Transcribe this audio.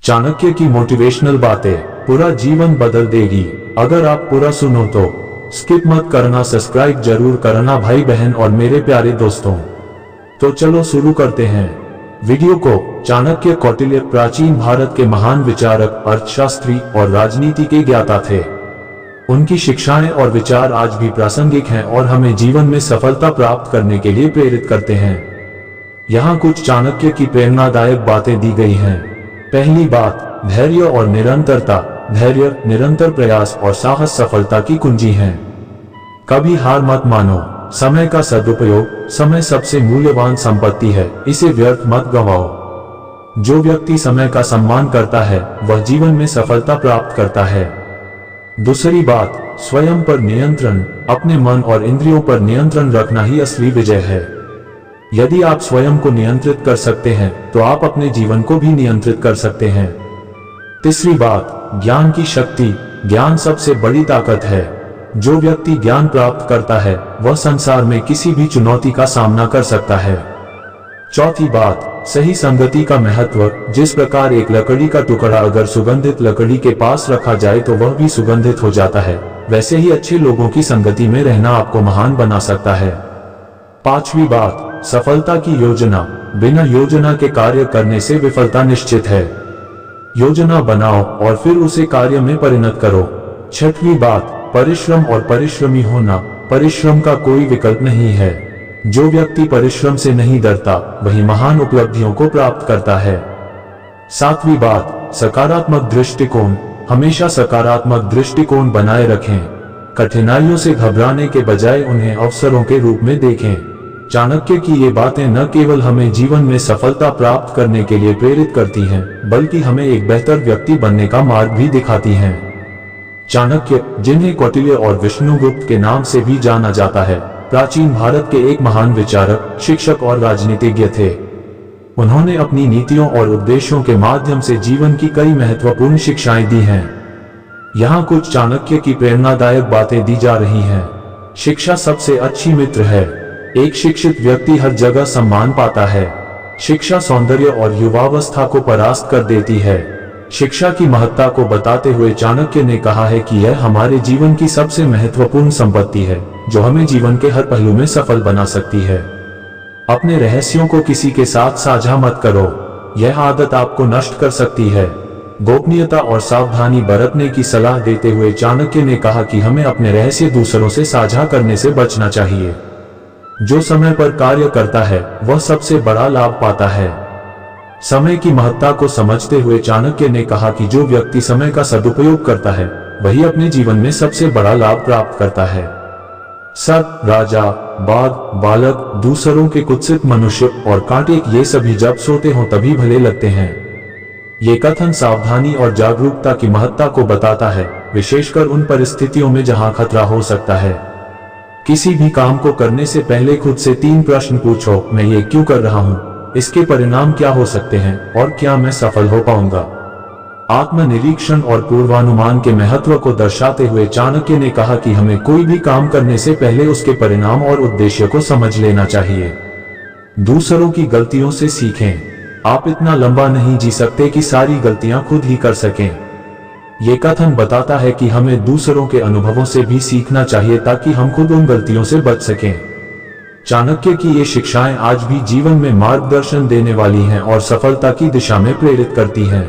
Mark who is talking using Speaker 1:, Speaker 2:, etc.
Speaker 1: चाणक्य की मोटिवेशनल बातें पूरा जीवन बदल देगी। अगर आप पूरा सुनो तो स्किप मत करना, सब्सक्राइब जरूर करना भाई बहन और मेरे प्यारे दोस्तों। तो चलो शुरू करते हैं वीडियो को। चाणक्य कौटिल्य प्राचीन भारत के महान विचारक, अर्थशास्त्री और राजनीति के ज्ञाता थे। उनकी शिक्षाएं और विचार आज भी प्रासंगिक हैं और हमें जीवन में सफलता प्राप्त करने के लिए प्रेरित करते हैं। यहाँ कुछ चाणक्य की प्रेरणादायक बातें दी गई हैं। पहली बात, धैर्य और निरंतरता। धैर्य, निरंतर प्रयास और साहस सफलता की कुंजी हैं। कभी हार मत मानो। समय का सदुपयोग। समय सबसे मूल्यवान संपत्ति है, इसे व्यर्थ मत गंवाओ। जो व्यक्ति समय का सम्मान करता है वह जीवन में सफलता प्राप्त करता है। दूसरी बात, स्वयं पर नियंत्रण। अपने मन और इंद्रियों पर नियंत्रण रखना ही असली विजय है। यदि आप स्वयं को नियंत्रित कर सकते हैं तो आप अपने जीवन को भी नियंत्रित कर सकते हैं। तीसरी बात, ज्ञान की शक्ति। ज्ञान सबसे बड़ी ताकत है। जो व्यक्ति ज्ञान प्राप्त करता है वह संसार में किसी भी चुनौती का सामना कर सकता है। चौथी बात, सही संगति का महत्व। जिस प्रकार एक लकड़ी का टुकड़ा अगर सुगंधित लकड़ी के पास रखा जाए तो वह भी सुगंधित हो जाता है, वैसे ही अच्छे लोगों की संगति में रहना आपको महान बना सकता है। पांचवी बात, सफलता की योजना। बिना योजना के कार्य करने से विफलता निश्चित है। योजना बनाओ और फिर उसे कार्य में परिणत करो। छठवीं बात, परिश्रम और परिश्रमी होना। परिश्रम का कोई विकल्प नहीं है। जो व्यक्ति परिश्रम से नहीं डरता वही महान उपलब्धियों को प्राप्त करता है। सातवीं बात, सकारात्मक दृष्टिकोण। हमेशा सकारात्मक दृष्टिकोण बनाए रखें। कठिनाइयों से घबराने के बजाय उन्हें अवसरों के रूप में देखें। चाणक्य की ये बातें न केवल हमें जीवन में सफलता प्राप्त करने के लिए प्रेरित करती हैं, बल्कि हमें एक बेहतर व्यक्ति बनने का मार्ग भी दिखाती हैं। चाणक्य, जिन्हें कौटिल्य और विष्णुगुप्त के नाम से भी जाना जाता है, प्राचीन भारत के एक महान विचारक, शिक्षक और राजनीतिज्ञ थे। उन्होंने अपनी नीतियों और उपदेशों के माध्यम से जीवन की कई महत्वपूर्ण शिक्षाएं दी हैं। यहाँ कुछ चाणक्य की प्रेरणादायक बातें दी जा रही हैं। शिक्षा सबसे अच्छी मित्र है। एक शिक्षित व्यक्ति हर जगह सम्मान पाता है। शिक्षा सौंदर्य और युवावस्था को परास्त कर देती है। शिक्षा की महत्ता को बताते हुए चाणक्य ने कहा है कि यह हमारे जीवन की सबसे महत्वपूर्ण संपत्ति है, जो हमें जीवन के हर पहलू में सफल बना सकती है। अपने रहस्यों को किसी के साथ साझा मत करो, यह आदत आपको नष्ट कर सकती है। गोपनीयता और सावधानी बरतने की सलाह देते हुए चाणक्य ने कहा कि हमें अपने रहस्य दूसरों से साझा करने से बचना चाहिए। जो समय पर कार्य करता है वह सबसे बड़ा लाभ पाता है। समय की महत्ता को समझते हुए चाणक्य ने कहा कि जो व्यक्ति समय का सदुपयोग करता है वही अपने जीवन में सबसे बड़ा लाभ प्राप्त करता है। सर्प, राजा, बाघ, बालक, दूसरों के कुत्सित मनुष्य और कांटे, ये सभी जब सोते हों तभी भले लगते हैं। ये कथन सावधानी और जागरूकता की महत्ता को बताता है, विशेषकर उन परिस्थितियों में जहां खतरा हो सकता है। किसी भी काम को करने से पहले खुद से 3 प्रश्न पूछो। मैं ये क्यों कर रहा हूँ? इसके परिणाम क्या हो सकते हैं? और क्या मैं सफल हो पाऊंगा? आत्मनिरीक्षण और पूर्वानुमान के महत्व को दर्शाते हुए चाणक्य ने कहा कि हमें कोई भी काम करने से पहले उसके परिणाम और उद्देश्य को समझ लेना चाहिए। दूसरों की गलतियों से सीखें। आप इतना लंबा नहीं जी सकते कि सारी गलतियां खुद ही कर सकें। ये कथन बताता है कि हमें दूसरों के अनुभवों से भी सीखना चाहिए ताकि हम खुद उन गलतियों से बच सकें। चाणक्य की ये शिक्षाएं आज भी जीवन में मार्गदर्शन देने वाली हैं और सफलता की दिशा में प्रेरित करती हैं।